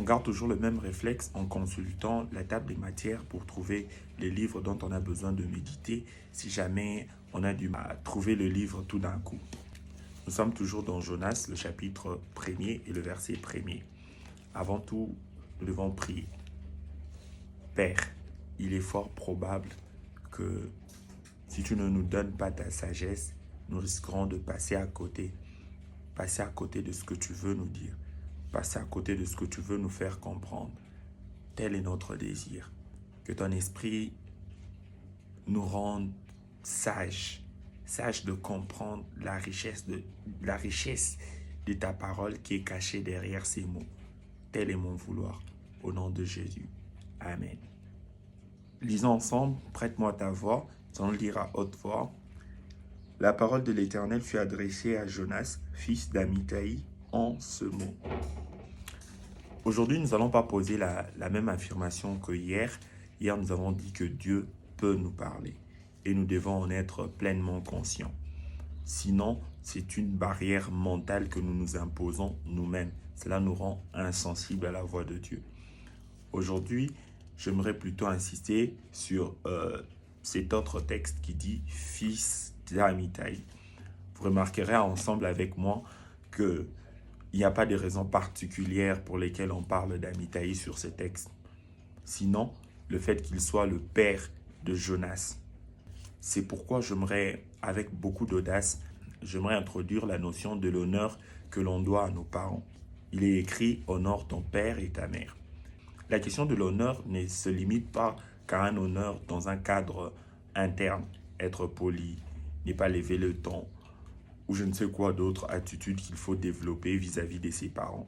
on garde toujours le même réflexe en consultant la table des matières pour trouver les livres dont on a besoin de méditer si jamais on a du mal à trouver le livre tout d'un coup. Nous sommes toujours dans Jonas, le chapitre 1er et le verset 1er. Avant tout, nous devons prier. Père, il est fort probable que si tu ne nous donnes pas ta sagesse, nous risquerons de passer à côté de ce que tu veux nous dire, passer à côté de ce que tu veux nous faire comprendre. Tel est notre désir. Que ton esprit nous rende sages de comprendre la richesse de ta parole qui est cachée derrière ces mots. Tel est mon vouloir. Au nom de Jésus. Amen. Lisons ensemble, prête-moi ta voix, sans le lire à haute voix. La parole de l'Éternel fut adressée à Jonas, fils d'Amittai, en ce mot. Aujourd'hui, nous n'allons pas poser la même affirmation que hier. Hier, nous avons dit que Dieu peut nous parler et nous devons en être pleinement conscients. Sinon, c'est une barrière mentale que nous nous imposons nous-mêmes. Cela nous rend insensibles à la voix de Dieu. Aujourd'hui, j'aimerais plutôt insister sur cet autre texte qui dit « Fils d'Amittai ». Vous remarquerez ensemble avec moi qu'il n'y a pas de raison particulière pour lesquelles on parle d'Amittai sur ce texte. Sinon, le fait qu'il soit le père de Jonas. C'est pourquoi j'aimerais, avec beaucoup d'audace, j'aimerais introduire la notion de l'honneur que l'on doit à nos parents. Il est écrit « Honore ton père et ta mère ». La question de l'honneur ne se limite pas qu'à un honneur dans un cadre interne, être poli, ne pas lever le ton, ou je ne sais quoi d'autres attitudes qu'il faut développer vis-à-vis de ses parents,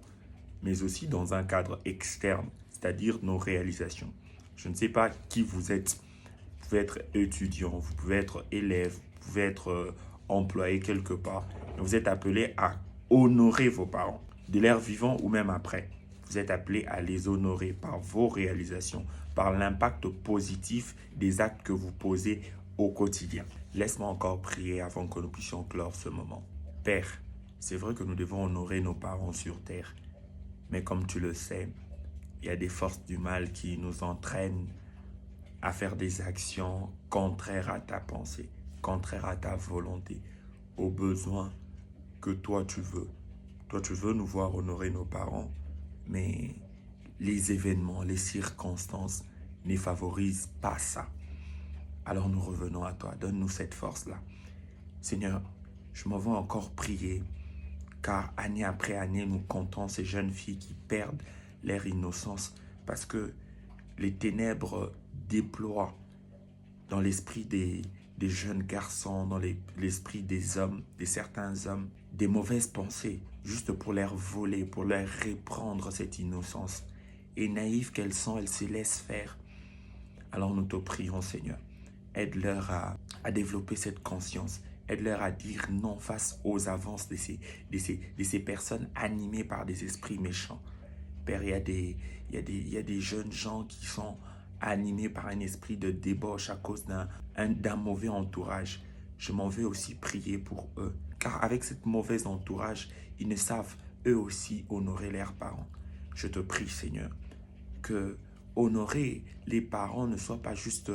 mais aussi dans un cadre externe, c'est-à-dire nos réalisations. Je ne sais pas qui vous êtes. Vous pouvez être étudiant, vous pouvez être élève, vous pouvez être employé quelque part. Vous êtes appelé à honorer vos parents, de leur vivant ou même après. Vous êtes appelé à les honorer par vos réalisations, par l'impact positif des actes que vous posez au quotidien. Laisse-moi encore prier avant que nous puissions clore ce moment. Père, c'est vrai que nous devons honorer nos parents sur terre, mais comme tu le sais, il y a des forces du mal qui nous entraînent à faire des actions contraires à ta pensée, contraires à ta volonté, aux besoins que toi tu veux. Toi tu veux nous voir honorer nos parents, mais les événements, les circonstances ne favorisent pas ça. Alors nous revenons à toi, donne-nous cette force-là. Seigneur, je m'en vais encore prier, car année après année, nous comptons ces jeunes filles qui perdent leur innocence parce que les ténèbres déploient dans l'esprit des jeunes garçons, dans l'esprit des hommes, de certains hommes, des mauvaises pensées, juste pour leur voler, pour leur reprendre cette innocence. Et naïves qu'elles sont, elles se laissent faire. Alors nous te prions, Seigneur, aide-leur à développer cette conscience, aide-leur à dire non face aux avances de ces personnes animées par des esprits méchants. Père, il y a des jeunes gens qui sont animés par un esprit de débauche à cause d'un mauvais entourage. Je m'en vais aussi prier pour eux. Car avec cette mauvaise entourage, ils ne savent eux aussi honorer leurs parents. Je te prie, Seigneur, que honorer les parents ne soit pas juste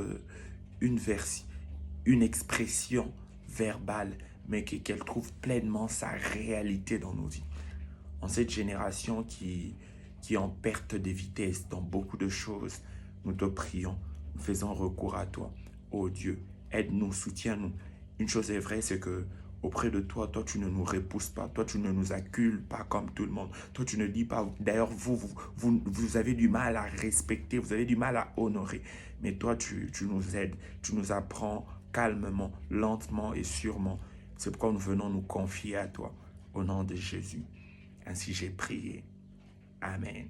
une expression verbale, mais qu'elle trouve pleinement sa réalité dans nos vies. En cette génération qui est en perte de vitesse dans beaucoup de choses, nous te prions, nous faisons recours à toi. Oh Dieu, aide-nous, soutiens-nous. Une chose est vraie, c'est que auprès de toi, toi tu ne nous repousses pas, toi tu ne nous accules pas comme tout le monde. Toi tu ne dis pas, d'ailleurs vous avez du mal à respecter, vous avez du mal à honorer. Mais toi tu nous aides, tu nous apprends calmement, lentement et sûrement. C'est pourquoi nous venons nous confier à toi, au nom de Jésus. Ainsi j'ai prié. Amen.